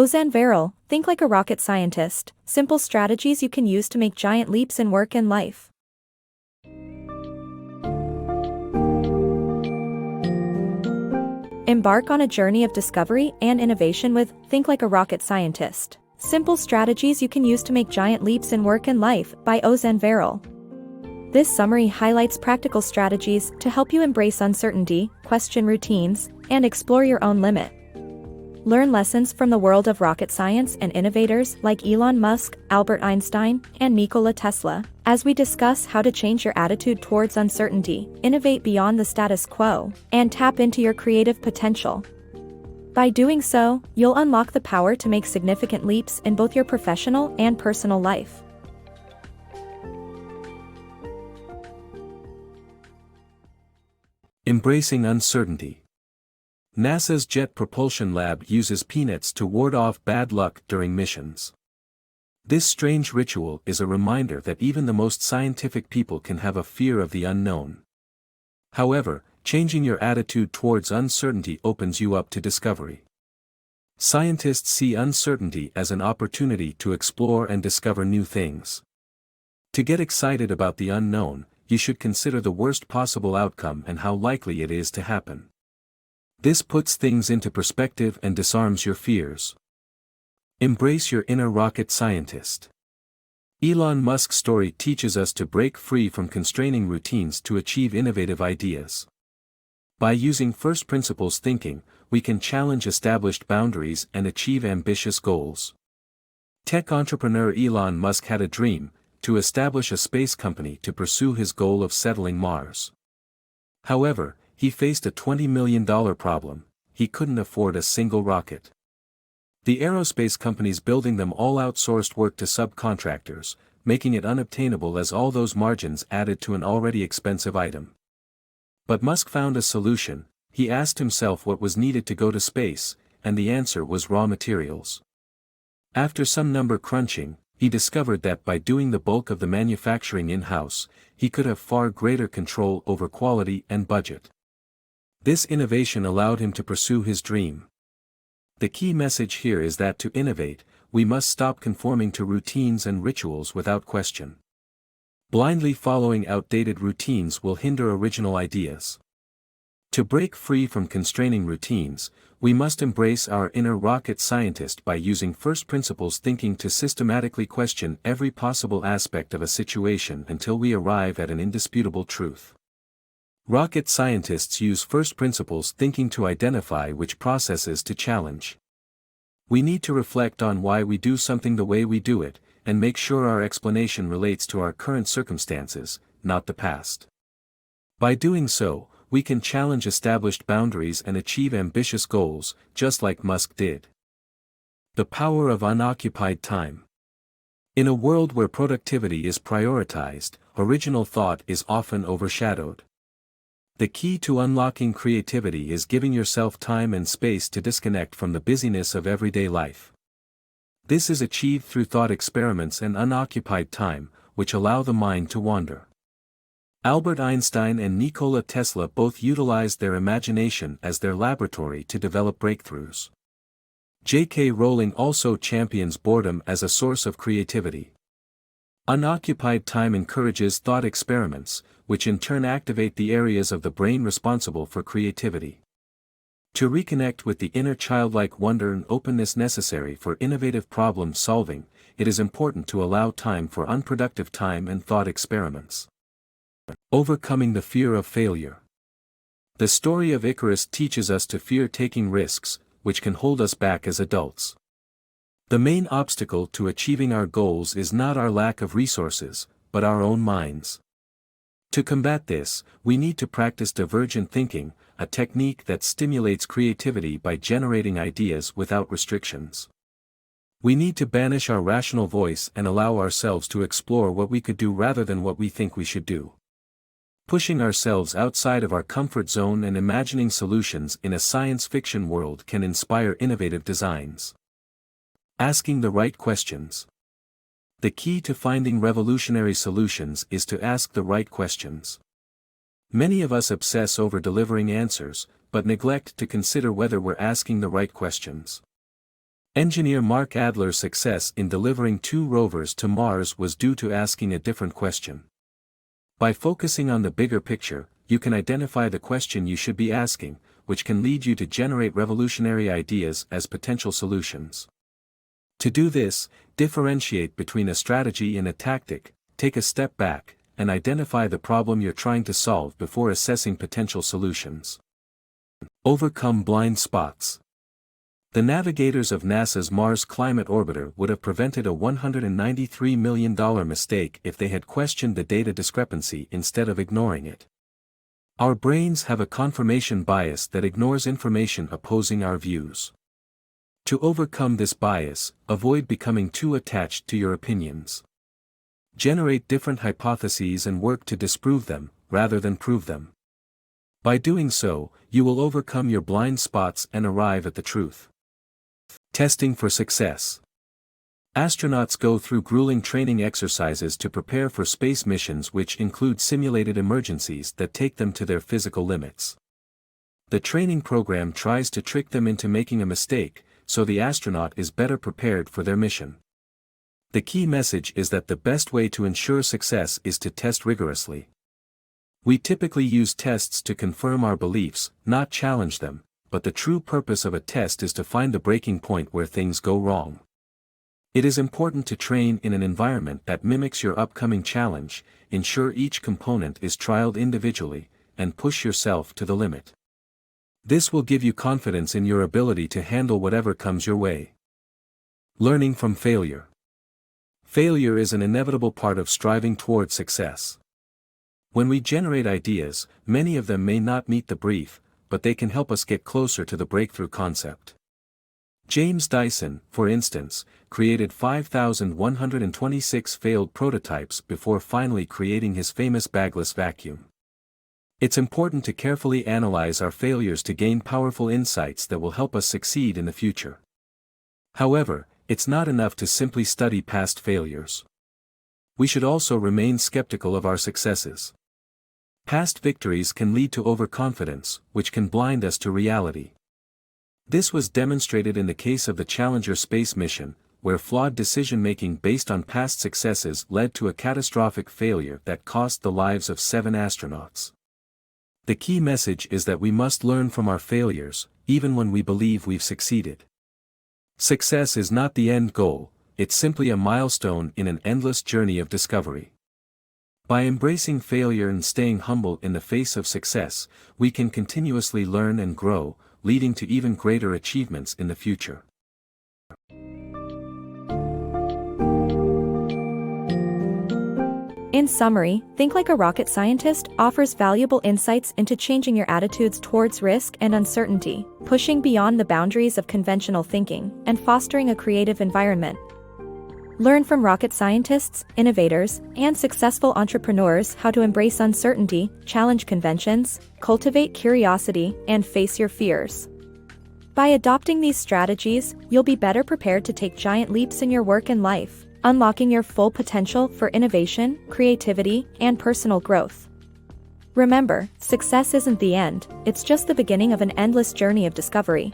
Ozan Varol, Think Like a Rocket Scientist, Simple Strategies You Can Use to Make Giant Leaps in Work and Life. Embark on a journey of discovery and innovation with Think Like a Rocket Scientist, Simple Strategies You Can Use to Make Giant Leaps in Work and Life by Ozan Varol. This summary highlights practical strategies to help you embrace uncertainty, question routines, and explore your own limit. Learn lessons from the world of rocket science and innovators like Elon Musk, Albert Einstein, and Nikola Tesla, as we discuss how to change your attitude towards uncertainty, innovate beyond the status quo, and tap into your creative potential. By doing so, you'll unlock the power to make significant leaps in both your professional and personal life. Embracing uncertainty. NASA's Jet Propulsion Lab uses peanuts to ward off bad luck during missions. This strange ritual is a reminder that even the most scientific people can have a fear of the unknown. However, changing your attitude towards uncertainty opens you up to discovery. Scientists see uncertainty as an opportunity to explore and discover new things. To get excited about the unknown, you should consider the worst possible outcome and how likely it is to happen. This puts things into perspective and disarms your fears. Embrace your inner rocket scientist. Elon Musk's story teaches us to break free from constraining routines to achieve innovative ideas. By using first principles thinking, we can challenge established boundaries and achieve ambitious goals. Tech entrepreneur Elon Musk had a dream: to establish a space company to pursue his goal of settling Mars. However, he faced a $20 million problem: he couldn't afford a single rocket. The aerospace companies building them all outsourced work to subcontractors, making it unobtainable as all those margins added to an already expensive item. But Musk found a solution. He asked himself what was needed to go to space, and the answer was raw materials. After some number crunching, he discovered that by doing the bulk of the manufacturing in-house, he could have far greater control over quality and budget. This innovation allowed him to pursue his dream. The key message here is that to innovate, we must stop conforming to routines and rituals without question. Blindly following outdated routines will hinder original ideas. To break free from constraining routines, we must embrace our inner rocket scientist by using first principles thinking to systematically question every possible aspect of a situation until we arrive at an indisputable truth. Rocket scientists use first principles thinking to identify which processes to challenge. We need to reflect on why we do something the way we do it, and make sure our explanation relates to our current circumstances, not the past. By doing so, we can challenge established boundaries and achieve ambitious goals, just like Musk did. The power of unoccupied time. In a world where productivity is prioritized, original thought is often overshadowed. The key to unlocking creativity is giving yourself time and space to disconnect from the busyness of everyday life. This is achieved through thought experiments and unoccupied time, which allow the mind to wander. Albert Einstein and Nikola Tesla both utilized their imagination as their laboratory to develop breakthroughs. J.K. Rowling also champions boredom as a source of creativity. Unoccupied time encourages thought experiments, which in turn activate the areas of the brain responsible for creativity. To reconnect with the inner childlike wonder and openness necessary for innovative problem solving, it is important to allow time for unproductive time and thought experiments. Overcoming the fear of failure. The story of Icarus teaches us to fear taking risks, which can hold us back as adults. The main obstacle to achieving our goals is not our lack of resources, but our own minds. To combat this, we need to practice divergent thinking, a technique that stimulates creativity by generating ideas without restrictions. We need to banish our rational voice and allow ourselves to explore what we could do rather than what we think we should do. Pushing ourselves outside of our comfort zone and imagining solutions in a science fiction world can inspire innovative designs. Asking the right questions. The key to finding revolutionary solutions is to ask the right questions. Many of us obsess over delivering answers, but neglect to consider whether we're asking the right questions. Engineer Mark Adler's success in delivering 2 rovers to Mars was due to asking a different question. By focusing on the bigger picture, you can identify the question you should be asking, which can lead you to generate revolutionary ideas as potential solutions. To do this, differentiate between a strategy and a tactic, take a step back, and identify the problem you're trying to solve before assessing potential solutions. Overcome blind spots. The navigators of NASA's Mars Climate Orbiter would have prevented a $193 million mistake if they had questioned the data discrepancy instead of ignoring it. Our brains have a confirmation bias that ignores information opposing our views. To overcome this bias, avoid becoming too attached to your opinions. Generate different hypotheses and work to disprove them, rather than prove them. By doing so, you will overcome your blind spots and arrive at the truth. Testing for success. Astronauts go through grueling training exercises to prepare for space missions, which include simulated emergencies that take them to their physical limits. The training program tries to trick them into making a mistake, so the astronaut is better prepared for their mission. The key message is that the best way to ensure success is to test rigorously. We typically use tests to confirm our beliefs, not challenge them, but the true purpose of a test is to find the breaking point where things go wrong. It is important to train in an environment that mimics your upcoming challenge, ensure each component is trialed individually, and push yourself to the limit. This will give you confidence in your ability to handle whatever comes your way. Learning from failure. Failure is an inevitable part of striving toward success. When we generate ideas, many of them may not meet the brief, but they can help us get closer to the breakthrough concept. James Dyson, for instance, created 5,126 failed prototypes before finally creating his famous bagless vacuum. It's important to carefully analyze our failures to gain powerful insights that will help us succeed in the future. However, it's not enough to simply study past failures. We should also remain skeptical of our successes. Past victories can lead to overconfidence, which can blind us to reality. This was demonstrated in the case of the Challenger space mission, where flawed decision-making based on past successes led to a catastrophic failure that cost the lives of 7 astronauts. The key message is that we must learn from our failures, even when we believe we've succeeded. Success is not the end goal, it's simply a milestone in an endless journey of discovery. By embracing failure and staying humble in the face of success, we can continuously learn and grow, leading to even greater achievements in the future. In summary, Think Like a Rocket Scientist offers valuable insights into changing your attitudes towards risk and uncertainty, pushing beyond the boundaries of conventional thinking, and fostering a creative environment. Learn from rocket scientists, innovators, and successful entrepreneurs how to embrace uncertainty, challenge conventions, cultivate curiosity, and face your fears. By adopting these strategies, you'll be better prepared to take giant leaps in your work and life, unlocking your full potential for innovation, creativity, and personal growth. Remember, success isn't the end, it's just the beginning of an endless journey of discovery.